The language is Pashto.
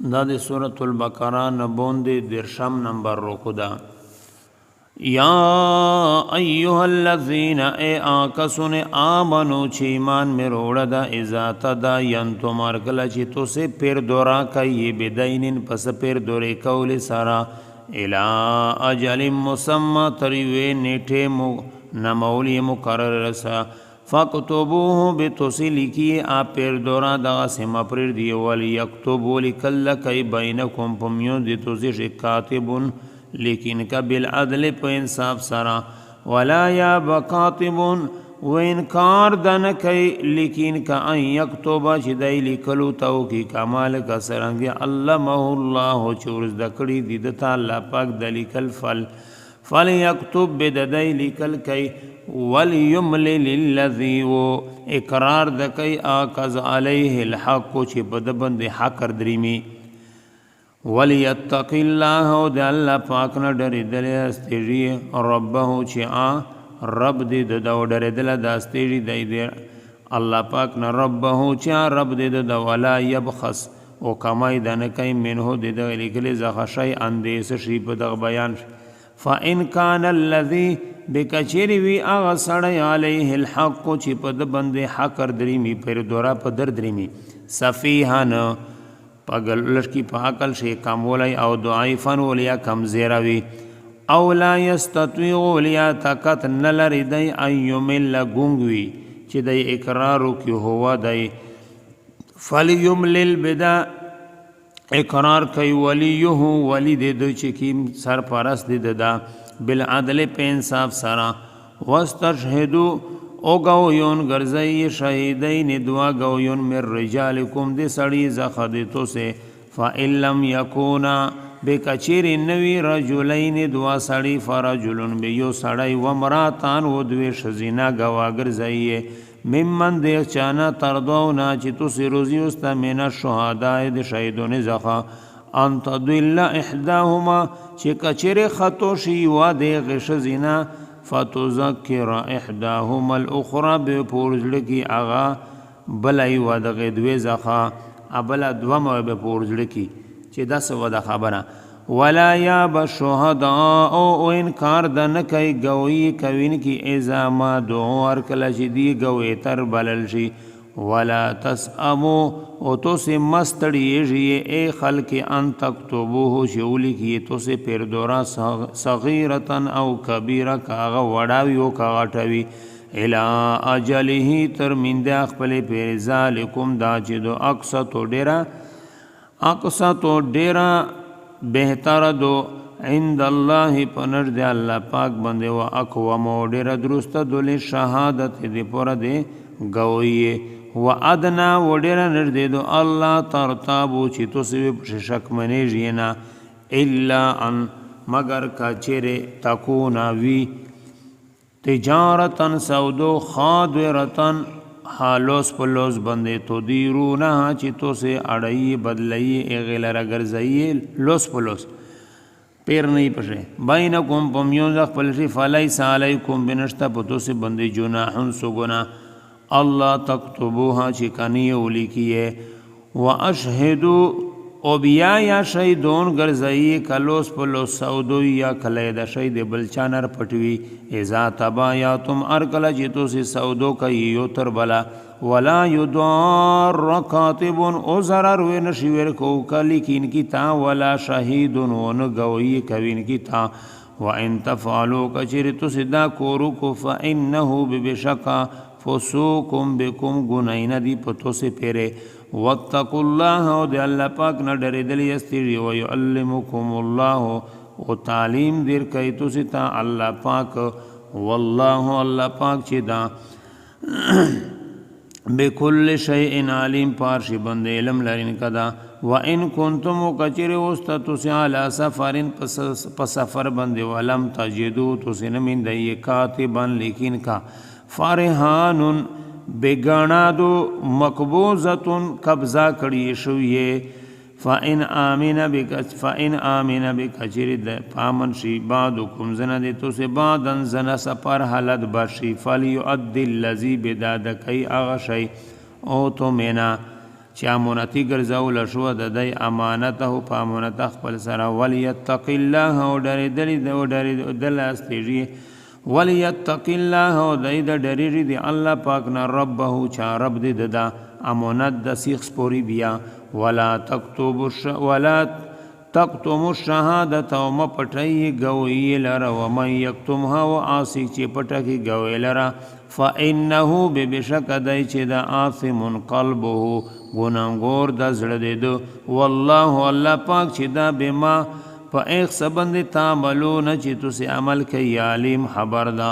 دا د سورۃ البقرہ نبوندې درشم نمبر رکو دا یا ایها الذین ای آکسون آمنو چی ایمان میں روڑا دا اذا تداینتم ارکل چی تو سے پیر دورا کئی بدینن پس پیر دوری کول سارا الى اجل مسمى تریوے نیٹھے نمولی مقرر رسا فاکتبوه بتوسی لکیے آپ پیر دورا دا سما پر دی ولی یکتبو لکل کئی بینکم پمیون دی توسی شکاتبون لیکن کا بالعدل پا انصاف سرا ولا یا بکاتبون و انکار دن کئی لیکن کا ان یکتوبا چی دائی لکلو تاو کی کمال کا سرنگی علمہ اللہ چورز دکڑی دیدتا اللہ پاک دلیکل فل یکتب بددائی لکل کئی ولیملل الذی و اقرار دکئی آکز علیہ الحق چی بدبند حق دریمی ولیتق اللہ دے اللہ پاکنا ڈری دلی استیجی ربہو چی رب دی دو ڈری دل داستیجی دی دی اللہ پاکنا ربہو چی رب دی دو ولا یبخص او کمائی دنکای منہو دی دو لکلی زخشای اندیس شیپ دغ بیان فَإِنْ كَانَ الَّذِي بِكَچِرِ وی آغا سڑی علیہ الحق چی پد بند حق دریمی پر دورا پدر دریمی صفیحان پاگل لشکی پاکل شی کم ولی او دعائفن ولیا کم زیروی او لا یستطوی ولیا طاقت نلری دی ایومل گونگوی چی دی اقرارو کی ہوا دی فلیملل بدا اقرار کئی ولیہو ولی دی دو چکیم سرپرست دی دا بالعدل پہ انصاف سرا وستشہدو او گویون گرزئی شہیدین دعا گویون من رجالکم دی سڑی زخدتو سے فَإِن لَمْ يَكُونَا بکچیر نوی رجلین دعا سڑی فرجلن بیو سڑی ومراتان و دوی شزینا گوا گرزئی ممن دیکھ چانا تردونا چی تو سی روزی استا من الشہدائی دی شہیدون زخا انت دل احداہما چی کچیر خطوشی و دیکھ شزینا فتذکر احداهما الاخرى بپورزلکی آغا بلائی ودغی دوی زخا ابلا دوما بپورزلکی چی دس ود خبرا ولا یاب الشهداء او انکار دنکی گوی کوین کی ازا ما دعو ارکل چی دی گوی تر بلل شی ولا تسأمو او تو سے مستڑی جیے اے خلق ان تکتبوه شولی کی تو سے پیر دورا صغیرتن او کبیرہ کاغا وڑاوی او کاغا ٹوی الى اجلہی ترمین دے اخپلے پیر ذالکم دا چیدو اقصتو ڈیرا بہتر دو عند اللہ پنر دے اللہ پاک بندے و اقوامو ڈیرا درست دولی شہادت دے پورا دے گوئیے و ادنا و ڈیرا نردے دو اللہ ترتابو چی تو سوی شک منے جینا الا ان مگر کا چرے تکونا وی تجارتن سودو خادرتن حالوس پلوس بندے تو دیرونا چی تو سے اڑائی بدلائی اغیلر گرزائی لوس پلوس پیر نہیں پشے بینکم پمیونزخ پلشی فلیس علیکم بنشتا پتو سے بندے جناحن سگنا اللہ تکتبوها چکنی اولی کیے و اشہدو او بیا یا شیدون گرزئی کلوس پلوس سودوی یا کلید شید بلچانر پٹوی ازا تبایاتم ارکل جتو سی سودو کا یوتر بلا ولا یدار کاتبون او ضرر وی نشویر کو کلیکین کی تا ولا شہیدون ونگوی کوین کی تا وَإِن تَفْعَلُوا کچرتو صدا کورو کو فَإِنَّهُ بِبِشَكَا فسوکم بکم گنائن دی پتو سے پیرے واتقوا اللہ او دے اللہ پاک نہ ڈرے دلی استیری ویعلمکم اللہ او تعلیم دیر کئی تو ستا اللہ پاک واللہ اللہ پاک چیدا بکل شیئن علیم پارشی بندے علم لرین کدا وَإِن كُنْتُمُ کچر اوستا تسی علی سفرین پسفر بندے ولم تجدو تسی نمین دی کاتبان لیکن کا فارحان بگانا دو مقبوضتن قبضہ کری شویے فَإِنْ آمِنَ بِكَچِرِ پامن شی بعدکم زن دے تو سے بعدن زن سپر حالت بشی فَلْيُعَدِّ الَّذِي بِدَادَكَيْ اغشی او تو مینا چې امانتي ګرځول شو د دی امانته په امانت خپل سره وليتق الله او ډېرېدل استېږي وليتق الله او دی د ډېرېږي د الله پاک نه ربه چا رب دې د امانت د سیخ سپوري بیا ولا تکتموا الشهادة وما پټي ګوي لره ومن يكتمها وعاصي چې پټه کې ګوي لره فإنه ببشک دای چې د آثم قلبه ګناهګور د زړه دی والله الله پاک چې دا بما په ایک سبند تعملون چې تاسو عمل کوي علیم خبر دا